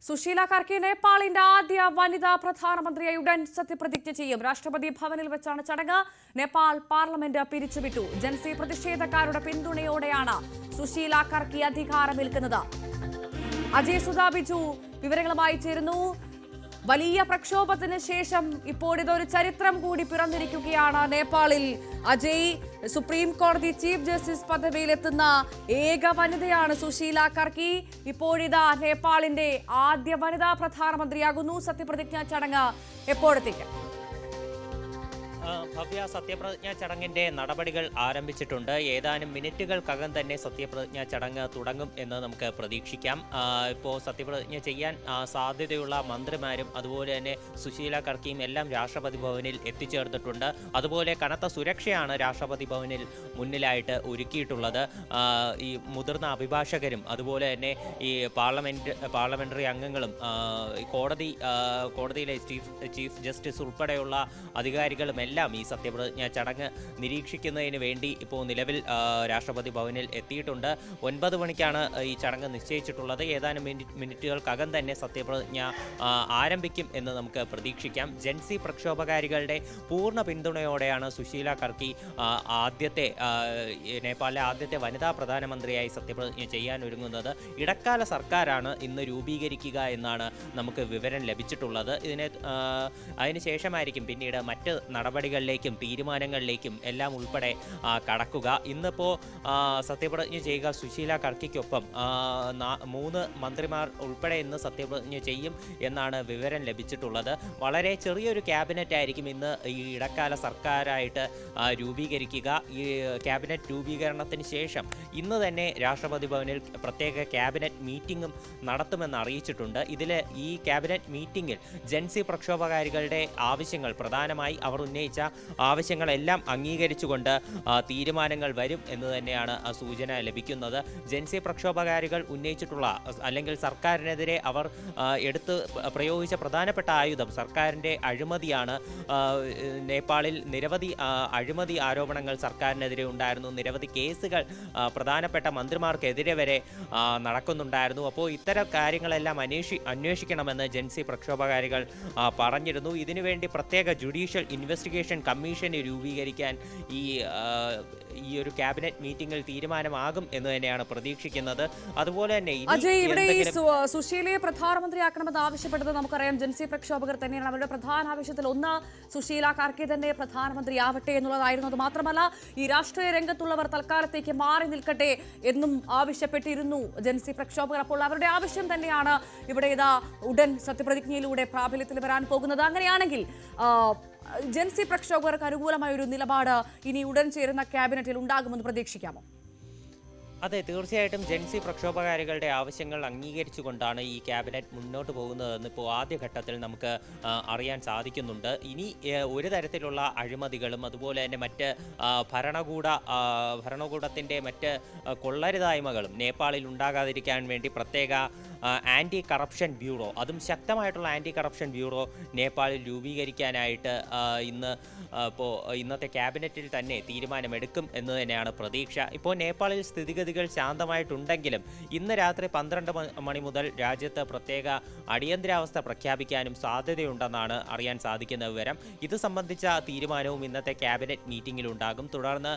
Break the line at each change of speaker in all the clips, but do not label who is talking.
സുശീല കർക്കി നേപ്പാളിന്റെ ആദ്യ വനിതാ പ്രധാനമന്ത്രിയായി ഉടൻ സത്യപ്രതിജ്ഞ ചെയ്യും. രാഷ്ട്രപതി ഭവനിൽ വെച്ചാണ് ചടങ്ങ്. നേപ്പാൾ പാർലമെന്റ് പിരിച്ചുവിട്ടു. ജൻസി പ്രതിഷേധക്കാരുടെ പിന്തുണയോടെയാണ് സുശീല കർക്കി അധികാരമേൽക്കുന്നത്. അജയ് സുധാ ബിജു വിവരങ്ങളുമായി ചേരുന്നു. വലിയ പ്രക്ഷോഭത്തിന് ശേഷം ഇപ്പോഴിതൊരു ചരിത്രം കൂടി പിറന്നിരിക്കുകയാണ് നേപ്പാളിൽ. അജയ്, സുപ്രീം കോടതി ചീഫ് ജസ്റ്റിസ് പദവിയിലെത്തുന്ന ഏക വനിതയാണ് സുശീല കർക്കി. ഇപ്പോഴിതാ നേപ്പാളിന്റെ ആദ്യ വനിതാ പ്രധാനമന്ത്രിയാകുന്നു. സത്യപ്രതിജ്ഞാ ചടങ്ങ് എപ്പോഴത്തേക്ക്?
ഭവ്യ, സത്യപ്രതിജ്ഞാ ചടങ്ങിന്റെ നടപടികൾ ആരംഭിച്ചിട്ടുണ്ട്. ഏതാനും മിനിറ്റുകൾക്കകം തന്നെ സത്യപ്രതിജ്ഞാ ചടങ്ങ് തുടങ്ങും എന്ന് നമുക്ക് പ്രതീക്ഷിക്കാം. ഇപ്പോൾ സത്യപ്രതിജ്ഞ ചെയ്യാൻ സാധ്യതയുള്ള മന്ത്രിമാരും അതുപോലെ തന്നെ സുശീല കർക്കിയും എല്ലാം രാഷ്ട്രപതി ഭവനിൽ എത്തിച്ചേർന്നിട്ടുണ്ട്. അതുപോലെ കനത്ത സുരക്ഷയാണ് രാഷ്ട്രപതി ഭവനിൽ മുന്നിലായിട്ട് ഒരുക്കിയിട്ടുള്ളത്. ഈ മുതിർന്ന അഭിഭാഷകരും അതുപോലെ തന്നെ ഈ പാർലമെന്ററി അംഗങ്ങളും കോടതിയിലെ ചീഫ് ജസ്റ്റിസ് ഉൾപ്പെടെയുള്ള അധികാരികളും എല്ലാം ഈ സത്യപ്രതിജ്ഞാ ചടങ്ങ് നിരീക്ഷിക്കുന്നതിന് വേണ്ടി ഇപ്പോൾ നിലവിൽ രാഷ്ട്രപതി ഭവനിൽ എത്തിയിട്ടുണ്ട്. 9 മണിക്കാണ് ഈ ചടങ്ങ് നിശ്ചയിച്ചിട്ടുള്ളത്. ഏതാനും മിനിറ്റുകൾക്കകം തന്നെ സത്യപ്രതിജ്ഞ ആരംഭിക്കും എന്ന് നമുക്ക് പ്രതീക്ഷിക്കാം. ജൻസി പ്രക്ഷോഭകാരികളുടെ പൂർണ്ണ പിന്തുണയോടെയാണ് സുശീല കർക്കി നേപ്പാളിലെ ആദ്യത്തെ വനിതാ പ്രധാനമന്ത്രിയായി സത്യപ്രതിജ്ഞ ചെയ്യാൻ ഒരുങ്ങുന്നത്. ഇടക്കാല സർക്കാരാണ് ഇന്ന് രൂപീകരിക്കുക എന്നാണ് നമുക്ക് വിവരം ലഭിച്ചിട്ടുള്ളത്. അതിനുശേഷമായിരിക്കും പിന്നീട് മറ്റ് നടപടികളിലേക്കും തീരുമാനങ്ങളിലേക്കും എല്ലാം ഉൾപ്പെടെ കടക്കുക. ഇന്നിപ്പോൾ സത്യപ്രതിജ്ഞ ചെയ്യുക സുശീല കർക്കിക്കൊപ്പം 3 മന്ത്രിമാർ ഉൾപ്പെടെ ഇന്ന് സത്യപ്രതിജ്ഞ ചെയ്യും എന്നാണ് വിവരം ലഭിച്ചിട്ടുള്ളത്. വളരെ ചെറിയൊരു ക്യാബിനറ്റ് ആയിരിക്കും ഇന്ന് ഈ ഇടക്കാല സർക്കാരായിട്ട് രൂപീകരിക്കുക. ഈ ക്യാബിനറ്റ് രൂപീകരണത്തിന് ശേഷം ഇന്ന് തന്നെ രാഷ്ട്രപതി ഭവനിൽ പ്രത്യേക ക്യാബിനറ്റ് മീറ്റിംഗും നടത്തുമെന്ന് അറിയിച്ചിട്ടുണ്ട്. ഈ ക്യാബിനറ്റ് മീറ്റിംഗിൽ ജൻസി പ്രക്ഷോഭകാരികളുടെ ആവശ്യങ്ങൾ, പ്രധാനമായി അവർ ഉന്നയിച്ച ആവശ്യങ്ങളെല്ലാം അംഗീകരിച്ചുകൊണ്ട് തീരുമാനങ്ങൾ വരും എന്ന് തന്നെയാണ് സൂചന ലഭിക്കുന്നത്. ജൻസി പ്രക്ഷോഭകാരികൾ ഉന്നയിച്ചിട്ടുള്ള അല്ലെങ്കിൽ സർക്കാരിനെതിരെ അവർ പ്രയോഗിച്ച പ്രധാനപ്പെട്ട ആയുധം സർക്കാരിൻ്റെ അഴിമതിയാണ്. നേപ്പാളിൽ നിരവധി അഴിമതി ആരോപണങ്ങൾ സർക്കാരിനെതിരെ ഉണ്ടായിരുന്നു. നിരവധി കേസുകൾ പ്രധാനപ്പെട്ട മന്ത്രിമാർക്കെതിരെ വരെ നടക്കുന്നുണ്ടായിരുന്നു. അപ്പോൾ ഇത്തരം കാര്യങ്ങളെല്ലാം അന്വേഷിക്കണമെന്ന് ജൻസി പ്രക്ഷോഭകാരികൾ പറഞ്ഞിരുന്നു. ഇതിനുവേണ്ടി പ്രത്യേക ജുഡീഷ്യൽ ഇൻവെസ്റ്റിഗേഷൻ കമ്മീഷനെ രൂപീകരിക്കാൻ ഈ ഒരു ക്യാബിനറ്റ് മീറ്റിംഗിൽ തീരുമാനമാകും എന്ന് തന്നെയാണ് പ്രതീക്ഷിക്കുന്നത്. അതുപോലെ തന്നെ
ഇവിടെ സുശീലയെ പ്രധാനമന്ത്രിയാക്കണമെന്ന് ആവശ്യപ്പെട്ടത് നമുക്കറിയാം ജൻസി പ്രക്ഷോഭകർ തന്നെയാണ്. അവരുടെ പ്രധാന ആവശ്യത്തിൽ ഒന്ന് സുശീല കർക്കി തന്നെ പ്രധാനമന്ത്രിയാവട്ടെ എന്നുള്ളതായിരുന്നു. അത് മാത്രമല്ല, ഈ രാഷ്ട്രീയ രംഗത്തുള്ളവർ തൽക്കാലത്തേക്ക് മാറി നിൽക്കട്ടെ എന്നും ആവശ്യപ്പെട്ടിരുന്നു ജൻസി പ്രക്ഷോഭകർ. അപ്പോൾ അവരുടെ ആവശ്യം തന്നെയാണ് ഇവിടെ ഉടൻ സത്യപ്രതിജ്ഞയിലൂടെ പ്രാബല്യത്തിൽ വരാൻ പോകുന്നത്. അങ്ങനെയാണെങ്കിൽ ജൻസി പ്രക്ഷോഭകർക്ക് അനുകൂലമായ ഒരു നിലപാട് ഇനി ഉടൻ ചേരുന്ന ക്യാബിനറ്റിൽ ഉണ്ടാകുമെന്ന് പ്രതീക്ഷിക്കാമോ?
അതെ, തീർച്ചയായിട്ടും ജൻസി പ്രക്ഷോഭകാരികളുടെ ആവശ്യങ്ങൾ അംഗീകരിച്ചുകൊണ്ടാണ് ഈ ക്യാബിനറ്റ് മുന്നോട്ട് പോകുന്നതെന്ന് ഇപ്പോൾ ആദ്യഘട്ടത്തിൽ നമുക്ക് അറിയാൻ സാധിക്കുന്നുണ്ട്. ഇനി ഒരു തരത്തിലുള്ള അഴിമതികളും അതുപോലെ തന്നെ മറ്റ് ഭരണകൂടത്തിൻ്റെ മറ്റ് കൊള്ളരുതായ്മകളും നേപ്പാളിൽ ഉണ്ടാകാതിരിക്കാൻ വേണ്ടി പ്രത്യേക ആൻറ്റി കറപ്ഷൻ ബ്യൂറോ, അതും ശക്തമായിട്ടുള്ള ആൻറ്റി കറപ്ഷൻ ബ്യൂറോ നേപ്പാളിൽ രൂപീകരിക്കാനായിട്ട് ഇന്നത്തെ ക്യാബിനറ്റിൽ തന്നെ തീരുമാനമെടുക്കും എന്ന് തന്നെയാണ് പ്രതീക്ഷ. ഇപ്പോൾ നേപ്പാളിൽ സ്ഥിതിഗതികൾ ശാന്തമായിട്ടുണ്ടെങ്കിലും ഇന്ന് രാത്രി 12 മണി മുതൽ രാജ്യത്ത് പ്രത്യേക അടിയന്തരാവസ്ഥ പ്രഖ്യാപിക്കാനും സാധ്യതയുണ്ടെന്നാണ് അറിയാൻ സാധിക്കുന്ന വിവരം. ഇത് സംബന്ധിച്ച തീരുമാനവും ഇന്നത്തെ ക്യാബിനറ്റ് മീറ്റിംഗിൽ ഉണ്ടാകും. തുടർന്ന്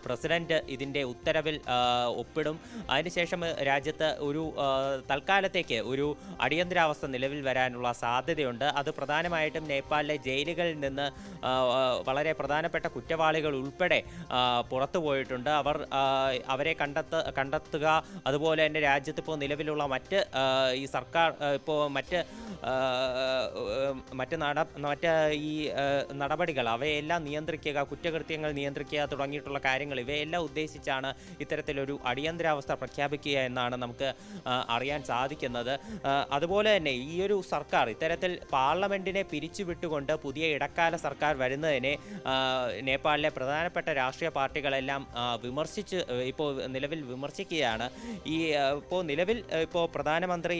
പ്രസിഡന്റ് ഇതിൻ്റെ ഉത്തരവിൽ ഒപ്പിടും. അതിനുശേഷം രാജ്യത്ത് ഒരു തൽക്കാലത്തേക്ക് ഒരു അടിയന്തരാവസ്ഥ നിലവിൽ വരാനുള്ള സാധ്യതയുണ്ട്. അത് പ്രധാനമായിട്ടും നേപ്പാളിലെ ജയിലുകളിൽ നിന്ന് വളരെ പ്രധാനപ്പെട്ട കുറ്റവാളികൾ ഉൾപ്പെടെ പുറത്തു പോയിട്ടുണ്ട്. അവരെ കണ്ടെത്തുക, അതുപോലെ തന്നെ രാജ്യത്ത് ഇപ്പോൾ നിലവിലുള്ള ഈ സർക്കാർ ഇപ്പോൾ മറ്റ് ഈ നടപടികൾ അവയെല്ലാം നിയന്ത്രിക്കുക, കുറ്റകൃത്യങ്ങൾ നിയന്ത്രിക്കുക തുടങ്ങിയിട്ടുള്ള കാര്യങ്ങൾ ഇവയെല്ലാം ഉദ്ദേശിച്ചാണ് ഇത്തരത്തിലൊരു അടിയന്തരാവസ്ഥ പ്രഖ്യാപിക്കുക എന്നാണ് നമുക്ക് അറിയാൻ സാധിക്കുന്നത്. അതുപോലെ തന്നെ ഈ ഒരു സർക്കാർ ഇത്തരത്തിൽ പാർലമെന്റിനെ പിരിച്ചുവിട്ടുകൊണ്ട് പുതിയ ഇടക്കാല സർക്കാർ വരുന്നതിനെ നേപ്പാളിലെ പ്രധാനപ്പെട്ട രാഷ്ട്രീയ പാർട്ടികളെല്ലാം നിലവിൽ വിമർശിക്കുകയാണ്. ഇപ്പോൾ പ്രധാനമന്ത്രി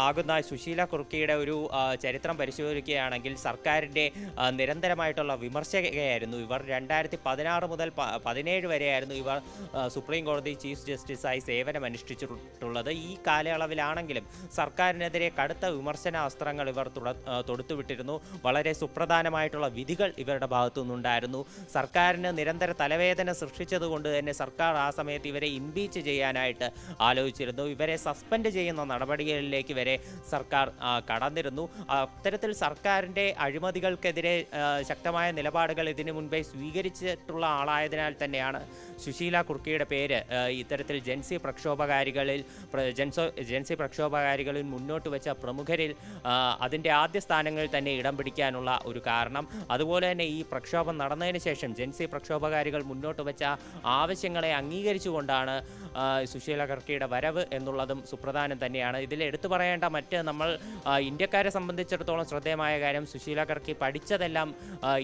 ആകുന്ന സുശീല കുർക്കിയുടെ ഒരു ചരിത്രം പരിശോധിക്കുകയാണെങ്കിൽ സർക്കാരിൻ്റെ നിരന്തരമായിട്ടുള്ള വിമർശകയായിരുന്നു ഇവർ. 2016 മുതൽ 17 വരെയായിരുന്നു ഇവർ സുപ്രീം കോടതി ചീഫ് ജസ്റ്റിസായി സേവനമനുഷ്ഠിച്ചിട്ടുള്ളത്. ഈ കാലയളവിലാണെങ്കിലും സർക്കാരിനെതിരെ കടുത്ത വിമർശനാസ്ത്രങ്ങൾ ഇവർ തൊടുത്തുവിട്ടിരുന്നു. വളരെ സുപ്രധാനമായിട്ടുള്ള വിധികൾ ഇവരുടെ ഭാഗത്തു നിന്നുണ്ടായിരുന്നു. സർക്കാരിന് നിരന്തര തലവേദന സൃഷ്ടിച്ചതുകൊണ്ട് തന്നെ സർക്കാർ ആ സമയത്ത് ഇവരെ ഇംപീച്ച് ചെയ്യാനായിട്ട് ആലോചിച്ചിരുന്നു. ഇവരെ സസ്പെൻഡ് ചെയ്യുന്ന നടപടികളിലേക്ക് വരെ സർക്കാർ കടന്നിരുന്നു. അത്തരത്തിൽ സർക്കാരിൻ്റെ അഴിമതികൾക്കെതിരെ ശക്തമായ നിലപാടുകൾ ഇതിനു മുൻപേ സ്വീകരിച്ചിട്ടുള്ള ആളായതിനാൽ തന്നെയാണ് സുശീല കുർക്കിയുടെ പേര് ഇത്തരത്തിൽ ജൻസി പ്രക്ഷോഭകാരികളിൽ മുന്നോട്ട് വെച്ച പ്രമുഖരിൽ അതിൻ്റെ ആദ്യ സ്ഥാനങ്ങളിൽ തന്നെ ഇടം പിടിക്കാനുള്ള ഒരു കാരണം. അതുപോലെ തന്നെ ഈ പ്രക്ഷോഭം നടന്നതിന് ശേഷം ജൻസി പ്രക്ഷോഭകാരികൾ മുന്നോട്ട് വെച്ച ആവശ്യങ്ങളെ അംഗീകരിച്ചുകൊണ്ടാണ് സുശീല കുർക്കിയുടെ വരവ് എന്നുള്ളതും സുപ്രധാനം തന്നെയാണ്. ഇതിൽ എടുത്തു പറയേണ്ട നമ്മൾ ഇന്ത്യക്കാരെ സംബന്ധിച്ചിടത്തോളം ശ്രദ്ധേയമായ കാര്യം സുശീല കുർക്കി പഠിച്ചതെല്ലാം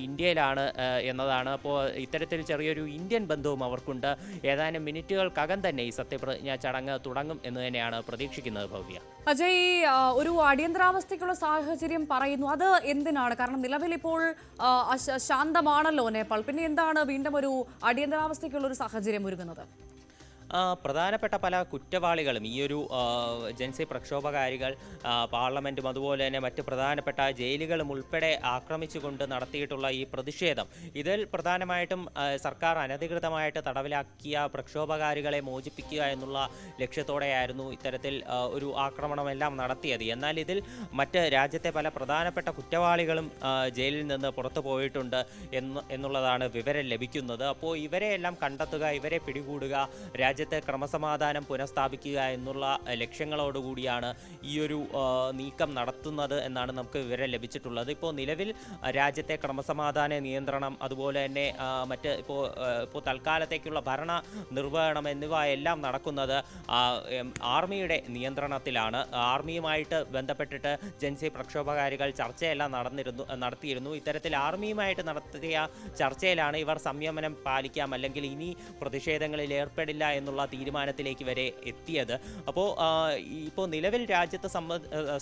ഇന്ത്യയിലാണ് എന്നതാണ്. അപ്പോൾ ഇത്തരത്തിൽ ചെറിയൊരു ഇന്ത്യൻ ബന്ധവും അവർക്കുണ്ട്. ഏതാനും മിനിറ്റുകൾക്കകം തന്നെ ഈ സത്യപ്രതിജ്ഞാ ചടങ്ങ് തുടങ്ങും എന്ന് തന്നെയാണ് പ്രതീക്ഷിക്കുന്നത്. ഭവ്യ,
അജയ്, ഒരു അടിയന്തരാവസ്ഥയ്ക്കുള്ള സാഹചര്യം പറയുന്നു, അത് എന്തിനാണ്? കാരണം നിലവിൽ ഇപ്പോൾ ശാന്തമാണല്ലോ നേപ്പാൾ, പിന്നെ എന്താണ് വീണ്ടും ഒരു അടിയന്തരാവസ്ഥയ്ക്കുള്ള ഒരു സാഹചര്യം ഒരുങ്ങുന്നത്?
പ്രധാനപ്പെട്ട പല കുറ്റവാളികളും ഈ ഒരു ജൻസി പ്രക്ഷോഭകാരികൾ പാർലമെൻറ്റും അതുപോലെ തന്നെ മറ്റ് പ്രധാനപ്പെട്ട ജയിലുകളും ഉൾപ്പെടെ ആക്രമിച്ചുകൊണ്ട് നടത്തിയിട്ടുള്ള ഈ പ്രതിഷേധം, ഇതിൽ പ്രധാനമായിട്ടും സർക്കാർ അനധികൃതമായിട്ട് തടവിലാക്കിയ പ്രക്ഷോഭകാരികളെ മോചിപ്പിക്കുക എന്നുള്ള ലക്ഷ്യത്തോടെയായിരുന്നു ഇത്തരത്തിൽ ഒരു ആക്രമണമെല്ലാം നടത്തിയത്. എന്നാൽ ഇതിൽ മറ്റ് രാജ്യത്തെ പല പ്രധാനപ്പെട്ട കുറ്റവാളികളും ജയിലിൽ നിന്ന് പുറത്തു പോയിട്ടുണ്ട് എന്നുള്ളതാണ് വിവരം ലഭിക്കുന്നത്. അപ്പോൾ ഇവരെയെല്ലാം കണ്ടെത്തുക, ഇവരെ പിടികൂടുക, രാജ്യത്തെ ക്രമസമാധാനം പുനഃസ്ഥാപിക്കുക എന്നുള്ള ലക്ഷ്യങ്ങളോടുകൂടിയാണ് ഈ ഒരു നീക്കം നടത്തുന്നത് എന്നാണ് നമുക്ക് വിവരം ലഭിച്ചിട്ടുള്ളത്. ഇപ്പോൾ നിലവിൽ രാജ്യത്തെ ക്രമസമാധാന നിയന്ത്രണം, അതുപോലെ തന്നെ മറ്റ് ഇപ്പോൾ തൽക്കാലത്തേക്കുള്ള ഭരണ നിർവഹണം എന്നിവ എല്ലാം നടക്കുന്നത് ആർമിയുടെ നിയന്ത്രണത്തിലാണ്. ആർമിയുമായിട്ട് ബന്ധപ്പെട്ടിട്ട് ജൻസി പ്രക്ഷോഭകാരികൾ ചർച്ചയെല്ലാം നടത്തിയിരുന്നു. ഇത്തരത്തിൽ ആർമിയുമായിട്ട് നടത്തിയ ചർച്ചയിലാണ് ഇവർ സംയമനം പാലിക്കാം, അല്ലെങ്കിൽ ഇനി പ്രതിഷേധങ്ങളിൽ ഏർപ്പെടില്ല എന്നുള്ള തീരുമാനത്തിലേക്ക് വരെ എത്തിയത്. ഇപ്പോൾ നിലവിൽ രാജ്യത്ത്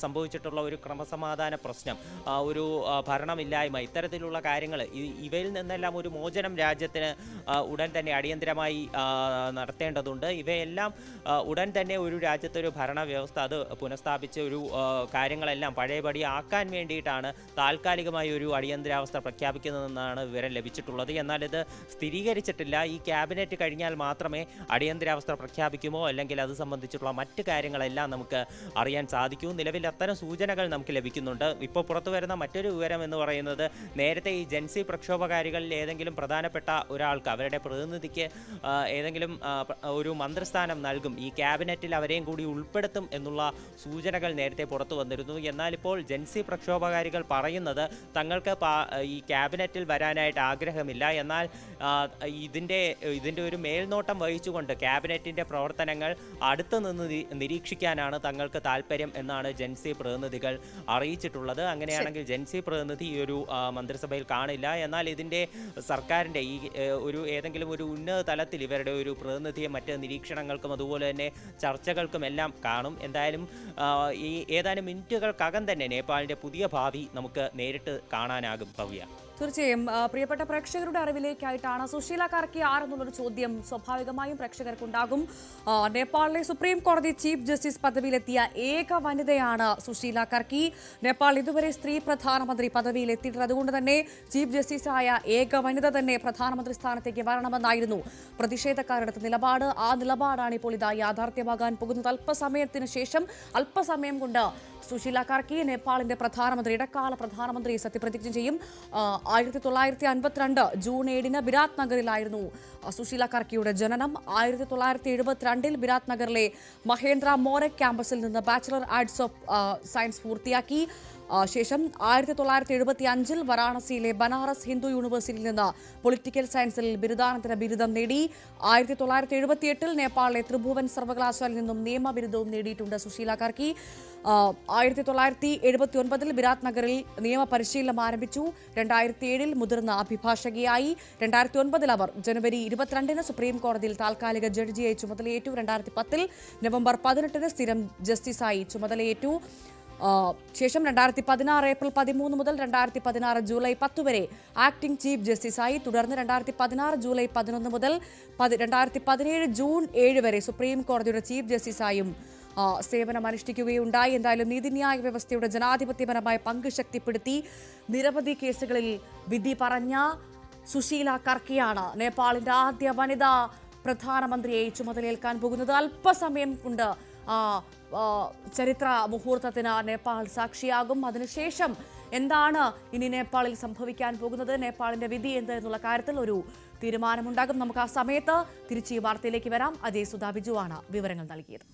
സംഭവിച്ചിട്ടുള്ള ഒരു ക്രമസമാധാന പ്രശ്നം, ഒരു ഭരണമില്ലായ്മ, ഇത്തരത്തിലുള്ള കാര്യങ്ങൾ, ഇവയിൽ നിന്നെല്ലാം ഒരു മോചനം രാജ്യത്തിന് ഉടൻ തന്നെ അടിയന്തരമായി നടത്തേണ്ടതുണ്ട്. ഇവയെല്ലാം ഉടൻ തന്നെ ഒരു രാജ്യത്തൊരു ഭരണ വ്യവസ്ഥ അത് പുനഃസ്ഥാപിച്ച് ഒരു കാര്യങ്ങളെല്ലാം പഴയപടി ആക്കാൻ വേണ്ടിയിട്ടാണ് താൽക്കാലികമായി ഒരു അടിയന്തരാവസ്ഥ പ്രഖ്യാപിക്കുന്നതെന്നാണ് വിവരം ലഭിച്ചിട്ടുള്ളത്. എന്നാൽ ഇത് സ്ഥിരീകരിച്ചിട്ടില്ല. ഈ ക്യാബിനറ്റ് കഴിഞ്ഞാൽ മാത്രമേ അടിയന്തരാവസ്ഥ പ്രഖ്യാപിക്കുമോ അല്ലെങ്കിൽ അത് സംബന്ധിച്ചിട്ടുള്ള മറ്റ് കാര്യങ്ങളെല്ലാം നമുക്ക് അറിയാൻ സാധിക്കൂ. നിലവിൽ അത്തരം സൂചനകൾ നമുക്ക് ലഭിക്കുന്നുണ്ട്. ഇപ്പോൾ പുറത്തു വരുന്ന മറ്റൊരു വിവരം എന്ന് പറയുന്നത്, നേരത്തെ ഈ ജൻസി പ്രക്ഷോഭകാരികളിൽ ഏതെങ്കിലും പ്രധാനപ്പെട്ട ഒരാൾക്ക്, അവരുടെ പ്രതിനിധിക്ക് ഏതെങ്കിലും ഒരു മന്ത്രിസ്ഥാനം നൽകും, ഈ ക്യാബിനറ്റിൽ അവരെയും കൂടി ഉൾപ്പെടുത്തും എന്നുള്ള സൂചനകൾ നേരത്തെ പുറത്തു വന്നിരുന്നു. എന്നാൽ ഇപ്പോൾ ജൻസി പ്രക്ഷോഭകാരികൾ പറയുന്നത് തങ്ങൾക്ക് ഈ ക്യാബിനറ്റിൽ വരാനായിട്ട് ആഗ്രഹമില്ല, എന്നാൽ ഇതിൻ്റെ ഒരു മേൽനോട്ടം വഹിച്ചുകൊണ്ട് ക്യാബിനറ്റിൻ്റെ പ്രവർത്തനങ്ങൾ അടുത്തു നിന്ന് നിരീക്ഷിക്കാനാണ് തങ്ങൾക്ക് താല്പര്യം എന്നാണ് ജൻസി പ്രതിനിധികൾ അറിയിച്ചിട്ടുള്ളത്. അങ്ങനെയാണെങ്കിൽ ജൻസി പ്രതിനിധി ഈ ഒരു മന്ത്രിസഭയിൽ കാണില്ല, എന്നാൽ ഇതിൻ്റെ സർക്കാരിൻ്റെ ഈ ഏതെങ്കിലും ഒരു ഉന്നത തലത്തിൽ ഇവരുടെ ഒരു പ്രതിനിധിയെ മറ്റ് നിരീക്ഷണങ്ങൾക്കും അതുപോലെ തന്നെ ചർച്ചകൾക്കും എല്ലാം കാണും. എന്തായാലും ഈ ഏതാനും മിനിറ്റുകൾക്കകം തന്നെ നേപ്പാളിൻ്റെ പുതിയ ഭാവി നമുക്ക് നേരിട്ട് കാണാനാകും. ഭവ്യ,
തീർച്ചയായും പ്രിയപ്പെട്ട പ്രേക്ഷകരുടെ അറിവിലേക്കായിട്ടാണ് സുശീല കുർക്കി ആരെന്നുള്ളൊരു ചോദ്യം സ്വാഭാവികമായും പ്രേക്ഷകർക്കുണ്ടാകും. നേപ്പാളിലെ സുപ്രീം കോടതി ചീഫ് ജസ്റ്റിസ് പദവിയിലെത്തിയ ഏക വനിതയാണ് സുശീല കുർക്കി. നേപ്പാൾ ഇതുവരെ സ്ത്രീ പ്രധാനമന്ത്രി പദവിയിലെത്തിയിട്ടുണ്ട്. അതുകൊണ്ട് തന്നെ ചീഫ് ജസ്റ്റിസായ ഏക വനിത തന്നെ പ്രധാനമന്ത്രി സ്ഥാനത്തേക്ക് വരണമെന്നായിരുന്നു പ്രതിഷേധക്കാരുടെ നിലപാട്. ആ നിലപാടാണ് ഇപ്പോൾ ഇതാ യാഥാർത്ഥ്യമാകാൻ പോകുന്നത്. അല്പസമയം കൊണ്ട് സുശീല കുർക്കി നേപ്പാളിന്റെ ഇടക്കാല പ്രധാനമന്ത്രി സത്യപ്രതിജ്ഞ ചെയ്യും. 1952 ജൂൺ 7 ബിരാത് നഗറിലായിരുന്നു സുശീല കുർക്കിയുടെ ജനനം. 1972 ബിരാത് നഗറിലെ മഹേന്ദ്ര മോറക് ക്യാമ്പസിൽ നിന്ന് ബാച്ചിലർ ആർട്സ് ഓഫ് സയൻസ് പൂർത്തിയാക്കി. ശേഷം 1975 വാരാണസിയിലെ ബനാറസ് ഹിന്ദു യൂണിവേഴ്സിറ്റിയിൽ നിന്ന് പൊളിറ്റിക്കൽ സയൻസിൽ ബിരുദാനന്തര ബിരുദം നേടി. 1978 നേപ്പാളിലെ ത്രിഭുവൻ സർവകലാശാലയിൽ നിന്നും നിയമബിരുദവും നേടിയിട്ടുണ്ട് സുശീല കുർക്കി. 1979 ബിരാത് നഗറിൽ നിയമപരിശീലനം ആരംഭിച്ചു. 2007 മുതിർന്ന അഭിഭാഷകയായി. 2009 അവർ ജനുവരി 22 സുപ്രീം കോടതിയിൽ താൽക്കാലിക ജഡ്ജിയായി ചുമതലയേറ്റു. 2010 നവംബർ 18 സ്ഥിരം ജസ്റ്റിസായി ചുമതലയേറ്റു. ശേഷം 2016 ഏപ്രിൽ 13 മുതൽ 2016 ജൂലൈ 10 വരെ ആക്ടിംഗ് ചീഫ് ജസ്റ്റിസായി. തുടർന്ന് 2016 ജൂലൈ 11 മുതൽ 2017 ജൂൺ 7 വരെ സുപ്രീം കോടതിയുടെ ചീഫ് ജസ്റ്റിസായും സേവനമനുഷ്ഠിക്കുകയുണ്ടായി. എന്തായാലും നീതിന്യായ വ്യവസ്ഥയുടെ ജനാധിപത്യപരമായ പങ്ക് ശക്തിപ്പെടുത്തി നിരവധി കേസുകളിൽ വിധി പറഞ്ഞ സുശീല കർക്കിയാണ് നേപ്പാളിന്റെ ആദ്യ വനിതാ പ്രധാനമന്ത്രിയായി ചുമതലയേൽക്കാൻ പോകുന്നത്. അല്പസമയം കൊണ്ട് ചരിത്ര മുഹൂർത്തത്തിന് നേപ്പാൾ സാക്ഷിയാകും. അതിനുശേഷം എന്താണ് ഇനി നേപ്പാളിൽ സംഭവിക്കാൻ പോകുന്നത്, നേപ്പാളിന്റെ വിധി എന്ത് എന്നുള്ള കാര്യത്തിൽ ഒരു തീരുമാനമുണ്ടാകും. നമുക്ക് ആ സമയത്ത് തിരിച്ച് ഈ വാർത്തയിലേക്ക് വരാം. അജയ് സുധാ ബിജുവാണ് വിവരങ്ങൾ നൽകിയത്.